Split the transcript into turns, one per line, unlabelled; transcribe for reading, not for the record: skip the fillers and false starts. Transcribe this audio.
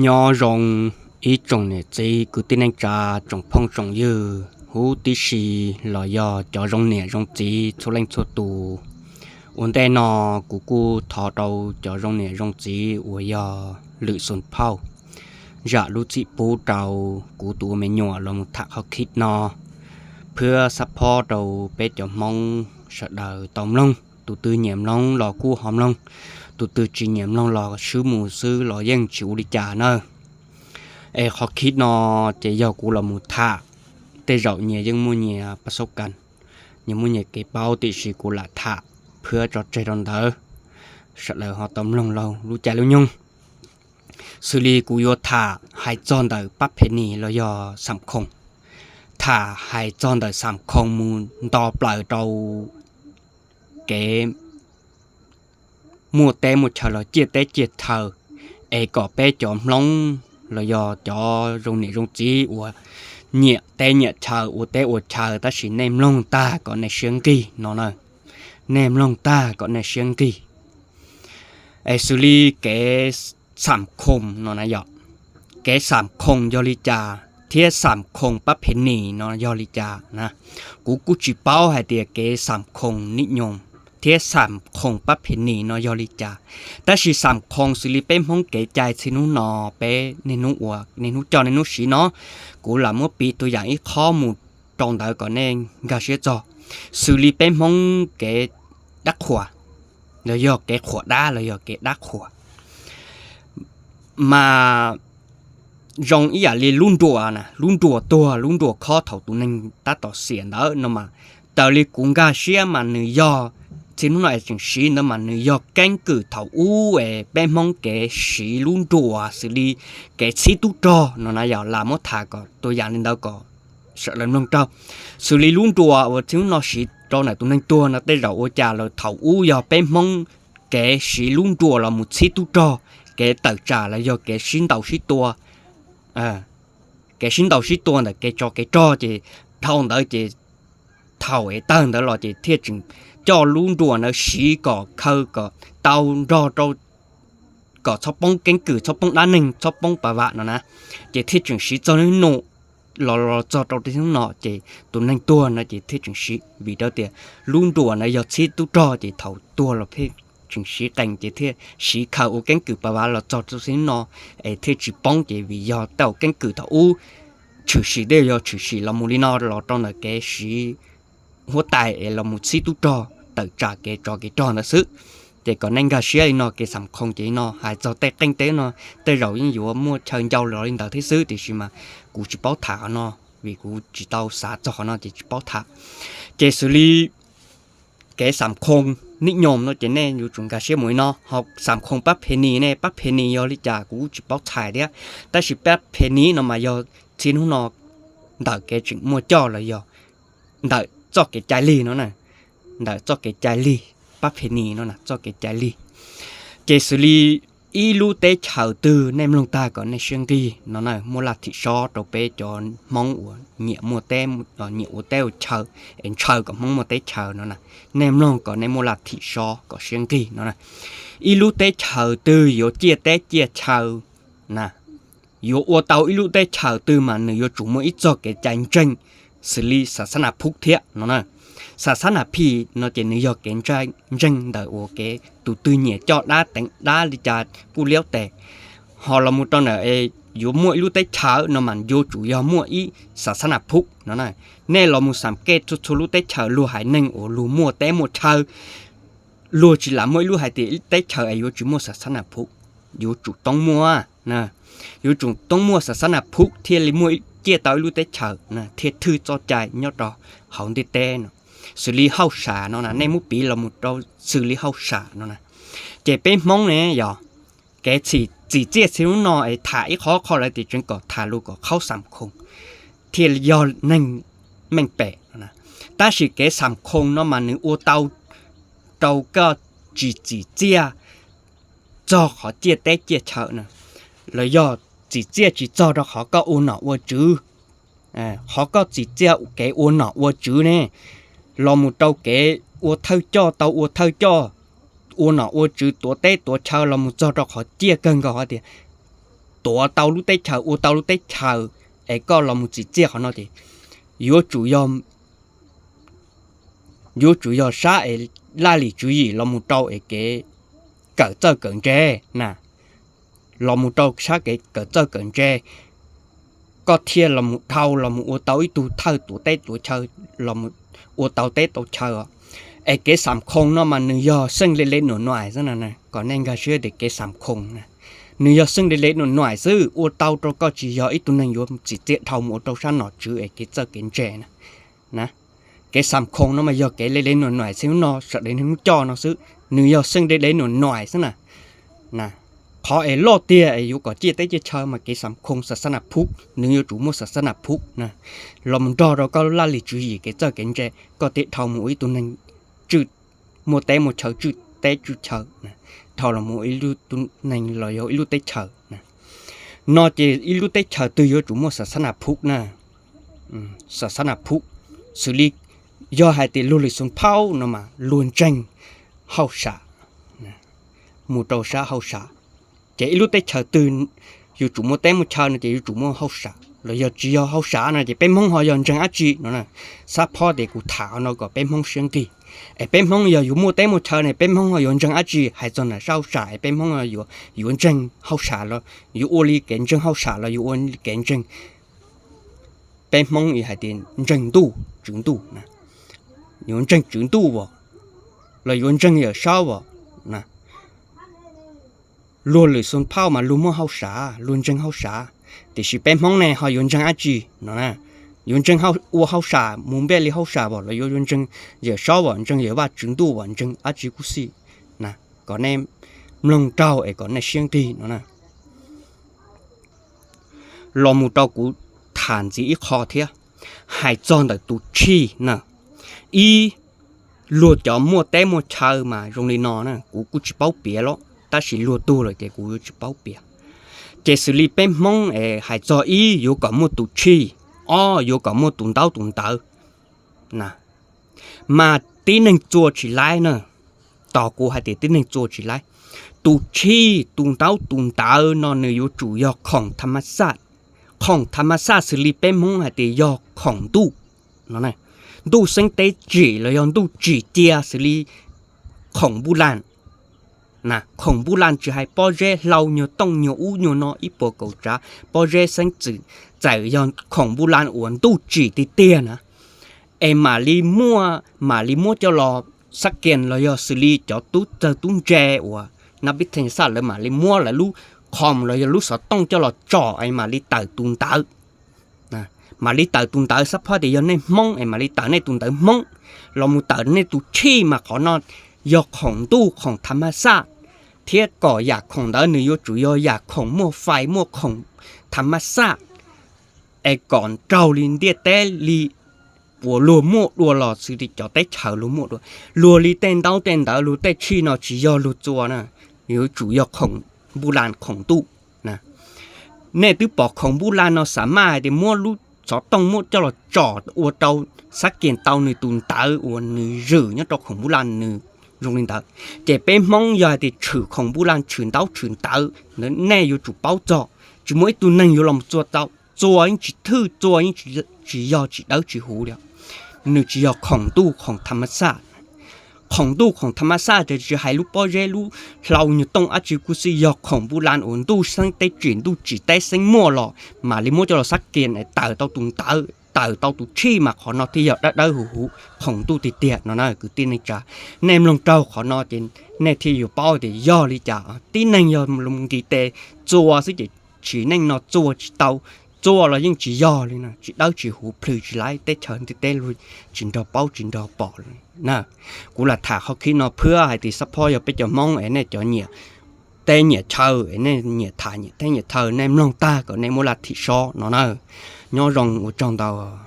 nhỏ rồng ý trồng này chỉ cứ tin anh cha trồng phong trồng dư hú tí xì lò do cho rồng nè rồng chỉ số lên số tù ổn đây nó cú thọ đầu cho rồng nè rồng chỉ ủa do lự xuân phao dạ lũ chỉ bố đầu cú tù mẹ nhỏ lòng thạc học khít nó เพื่อซัพพอร์ตเราเป็ดจะมองสะดาวตอมลงตูตือเหนียมลงรอกู้หอมลงตูตือจีเหนียมลงรอซื้อหมูซื้อรอยังจิวดิจาเนอะเขาคิดนอจะยอกูละหมูท่าแต่เราเนี่ยยังมูเนี่ยประสบกันยังมูเนี่ยเก็บเป้าติสิกูละท่าเพื่อจอดใจตอนเธอสะดาวหอตอมลงเรารู้ใจรู้ยงสุรีกูโยท่าหายจอนเตอปั๊บเพนีเรายอสำคงถ้าให้จอนได้3ข้อมูลต่อปลายเราเก๋มัวแต่หมดเฉลยเจียแต่เจียเธอก็ไปจอมลงแล้วยอจอรงนี้รงจีอัวเนี่ยแต่เนี่ยเธออัวแต่อัวเธอแต่สิเนมลงตาก็ในเสียงกีนอนเลยเนมลงตาก็ในเสียงกีสุรีเก๋3คมนอนนะยอเก๋3คงยอลิจาเทีย3คงประเพณีเนาะยอลิจานะกูจิเป้าให้เตียเก3คงนิยมเทีย3คงประเพณีเนาะยอลิจาแต่สิ3คงสิริเป็นห้องเกใจสินุนอเปในนุอัวในนุจอในนุสีเนาะกูละเมื่อปีตัวอย่างอีข้อมูลตรงได้ก่อนเองกาเสียจอสิริเป็นห้องเกดักขวแล้วยอเกขวด้าแล้วยอเกดักขวมาrong ý li luôn đùa nè luôn đùa tua luôn đùa khó thầu tụi nên ta tỏ xiển đó nó mà tao li cũng ga xia mà nữ do thì nó lại chừng xí nó mà nữ do canh cử thầu u bên mong cái xí luôn đùa xử lý cái xí tu trò nó nãy giờ làm một thà có tôi dạng lên đâu có sợ làm nông trâu xử lý luôn đùa và chúng nó xí trò này tụi nên tua nó tới đầu trà rồi thầu u do bên mong cái xí luôn đùa là một xí tu trò cái tờ trà là do cái xí đầu xí tua cái sinh đầu sĩ tuần là cái cho chỉ thâu đó chỉ thâu ấy tăng đó là chỉ thiết chừng cho luôn đùa nó sĩ có khâu có tàu rò có chóp bông cánh cử chóp bông đá ninh chóp bông bà vạ nó nè chỉ thiết chừng sĩ cho nó nổ lò cho đầu thì nó chỉ tụi nên tua nó chỉ thiết chừng sĩ vì đó tiền luôn đùa nó giờ sĩ tu cho chỉ thâu tua là thiết chừng sĩ thành chỉ thiết sĩ khâu cánh cử bà vạ là cho sĩ nó thiết chỉ bông chỉ vì do tàu cánh cử thâu u chữ sĩ đây do chữ sĩ là một lý do là trong là cái sĩ hóa tài là một sĩ tu cho tự trả cái cho nó sức để còn nên cả sĩ nó cái sắm không chỉ nó hay cho tết kinh tế nó tới rồi những vụ mua chơi giàu rồi lên đầu thế xứ thì mà cụ chỉ bảo thả nó vì cụ chỉ tao xả cho nó chỉ bảo thả cái xử lý cái sắm khôngนิยมเนาะจะแน่อยู่จุงกาเสียหมวยเนาะเฮา3คงปั๊บเพนีแน่ปั๊บเพนียอลิจากูจิปอกถ่ายเด้อแต่สิปั๊บเพนีเนาะมายอชินหูเนาะดาแกจึงมัวจ้อเลยยอดาจ้อแกใจลีเนาะน่ะดาจ้อแกใจลีปั๊บเพนีเนาะน่ะจ้อแกใจลีเจสุลีอีลูเตชาวตือในมลงตาก่อนในเชียงดีเนาะน่ะมัวลาทิซอตเปจอนมองอัวเหนี่ยมัวเต้เหนี่ยอัวเต้เชอเชอก็มองมัวเตเชอเนาะน่ะในมลงก่อนในมัวลาทิซอก็เชียงดีเนาะน่ะอีลูเตชาวตือโยเจียเตเจียเชอน่ะโยอัวเตาอีลูเตชาวตือมาเนโยจุมัวอีจอแกจันจังสิลีศาสนาพุทธเถเนาะน่ะศาสนาพี่เนาะจะเนยอแกนจังจังได้โอเคตูตือเนี่ยจอดด้าแต่งด้าลิจาผู้เลี้ยวแต่ฮอละมุตอนน่ะอยู่มั่วอีลูเตเชอเนาะมันโยจุยอมั่วอีศาสนาพุทธเนาะน่ะแน่ละมุสัมเกตทุลูเตเชอลูหายนึงโอลูมั่วแต่มั่วเชอลูจิละมั่วลูหายติเตเชออายุจุมั่วศาสนาพุทธอยู่จุต้องมั่วนะอยู่จุต้องมั่วศาสนาพุทธเทียลิมั่วเจียตาอีลูเตเชอนะเทียทื่อจอใจยอดดอเฮาติเตเนาะxử lý hậu xả nó là nên một bí là một đâu xử lý hậu xả nó là chế bên mong này giờ cái chỉ chia xíu nó thả ít khó lại thì chuyện có thả luôn có khâu sắm không thì do nên mình bẻ nó là ta chỉ cái sắm không nó mà nếu ô tàu có chỉ chia cho họ chia té chia chợ nè là do chỉ chia chỉ cho đó họ có ô nọ ô chữ họ có chỉ chia cái ô nọ ô chữ nè lo một trâu kế ô thâu cho tàu ô thâu cho ô nọ ô chữ tổ tế tổ chào lo một cho đó họ chia cân gọi thì ตัวเตาลุเตเชาอูเตาลุเตเชาไอ้ก็เรามุจิเจียเขาเนาะดิอยู่主要啥ไอ้拉里主义เรามุเตาไอ้เก๋เกิดเจ้าเกินเจน่ะเรามุเตาชาเก๋เกิดเจ้าเกินเจก็เทียเรามุเท่าเรามุอูเตาอีตูเท่าตัวเต้ตัวเชาเรามุอูเตาเต้ตัวเชาไอ้เก๋สามคงเนาะมันนึงยอซึ่งเล็กๆหน่อยๆซะนั่นน่ะก่อนนั้นก็เชื่อเด็กเก๋สามคงนะนึงยอซึ่งเล็กๆหน่อยๆซื้ออูเตาตัวก็จียออีตัวนึงอยู่จิเจเท่าหมูตัวชั้นหนอจื้อไอ้เก๋เจ้าเกินเจนะเก๋สามคงเนาะมายอเก๋เล็กๆหน่อยๆซื้อเนาะสักเดี๋ยวนึงจอเนาะซื้อนึงยอซึ่งเล็กๆหน่อยๆซะนะพอไอ้โลเตียไอ้อยู่ก็เจี๊ยเตจะเชิญมาเกสัมคงศาสนาพุทธนึงอยู่จู่มั่วศาสนาพุทธนะเรามันเราก็ลาลิจุยเกเจ้าเกนเจก็เตะเท่าหมูอีตัวนึงจุดมัวเตะมัวเชิญจุดเตะจุดเชิญนะเท่าเราหมูอีลูตัวนึงเราอยู่อีลูเตะเชิญนะนอกจากอีลูเตะเชิญตัวอยู่จู่มั่วศาสนาพุทธนะศาสนาพุทธสุริย่อให้ติลุลิสุนเผาเนาะมาล้วนจังเฮาชานะหมู่โตชาเฮาชาchỉ lúc tới chờ từ dù chủ mua tem một chờ này chỉ chủ mua hậu xả rồi giờ chỉ hậu xả này chỉ bên mông họ dọn chân ác chi nó nè sắp phò để cụ thảo nó có bên mông xuyên kỳ bên mông giờ dù mua tem một chờ này bên mông họ dọn chân ác chi hay cho là sau xả bên mông họ dọn chân hậu xả rồi dù ô li kén chân hậu xả rồi dù ô li kén chân bên mông thì hay tiền chân tu chứng tu nè dọn chân chứng tu vào rồi dọn chân ở sau vào nè luôn lười xuân phao mà luôn mua hậu xả luôn chân hậu xả thì chỉ bên mong này họ dùng chân ác gì nó nè dùng chân hậu xả muốn biết li hậu xả bỏ là dùng chân giờ sau bỏ chân giờ ba chứng tu bỏ chân ác gì cũng xí nè còn em lồng trâu ấy còn này xiên ti nó nè lò mù trâu của thản gì ít khó thế hai chọn được tụ chi nè y luôn cho mua té mua chơi mà dùng đi nó nè cũng chỉ bao bìa lo ta chỉ lùa tu rồi cái cú chỉ bao bìa cái xử lý bên mông hay cho ý yêu có một tụ chi yêu có một tụng tao nè mà tí nên chùa chỉ lại nè tao cô hay tí nên chùa chỉ lại tụ chi tụng tao nó nơi yêu chủ yếuของธรรมชาติxử lý bên mông hay tí yêuของtu nó này tu sinh tế chỉ là yêu tu chỉ tia xử lý ของโบราณนะของโบราณจะให้ป้อเร่เราเนี่ยต้องเนี่ยอู้เนี่ยนออีปอเก่าจ้าป้อเร่สังจืใจย้อนของโบราณอ้วนตู้จีติเตี้ยนะมาลีมัวจะรอสักเกณฑ์เราอย่าสิลีจะตู้จะตุ้งแจว่ะนับวิทยาศาสตร์เลยมาลีมัวแล้วรู้คอมเราอย่ารู้สต้องจะรอจ่อมาลีเต่าตุงเต่านะมาลีเต่าตุงเต่าสักพอเดียวในมองมาลีเต่าในตุงเต่ามองเรามูเต่าในตู้ชี้มาขอนอนยกของตู้ของธรรมชาติเทียก่ออยากของดาวนิยมจุยอยากของมั่วไฟมั่วของธรรมชาติก่อนเจ้าลินเดียเตลีปัวลัวมั่วลัวหลอดสิริจอเตเฉาลัวมั่วลัวลีเต้นดาวลัวเตชีนอจียอลัวจัวนะอยู่จุยอของโบราณของตู้นะเนี่ยตื้อปอกของโบราณเราสามารถได้มั่วรู้จอต้องมั่วจะหลอดจอดอวดเตาสักเกียนเตาในตุนเตาอวดในรื้อเนี่ยตัวของโบราณในdùng linh đạo, để bên mong giờ thì trừ không bù lan chuyển tàu nó nè yêu chủ bao trọ, chỉ mỗi tuần này yêu làm cho anh chỉ thư cho anh chỉ do chỉ đấu chỉ hú được, nếu chỉ doของตู้ของธรรมชาติของตู้ของธรรมชาติจะให้ลูกป้อเร่ลูกเราอยู่ตรงอาชีพกุศลยอกของโบราณอุ่นตู้สังเตจีนตู้จีเตสังมั่วหล่อมาลิมั่วจะเราสักเกณฑ์เต่าเต่าตุงเต่าเต่าตุชี้มาขอนอที่อยากได้หูของตู้ติเตียนนะคือตีนจ่าแนมลงเจ้าขอนอจินแนที่อยู่เป้าที่ย่อลิจ่าตีนยอมลงตีเตจัวสิจิchỉ nên nóจัวchỉ tàuจัวlà những chỉย่อเลยนะchỉ đau chỉหูพลือchỉไล่เตเฉินติเตลุยจินดอเป้าจินดอปอเลยนะกูละถาเขาคิดnóเพื่อให้ติซัพพอร์ตอย่าไปจะมองเนี่ยจะเนี่ยเตเนี่ยเชอเนี่ยเนี่ยถ่ายเนี่ยเตเนี่ยเธอแนมลงตาก็ในโมลัดที่ชอเนาะnhỏ rồng ở trong tàu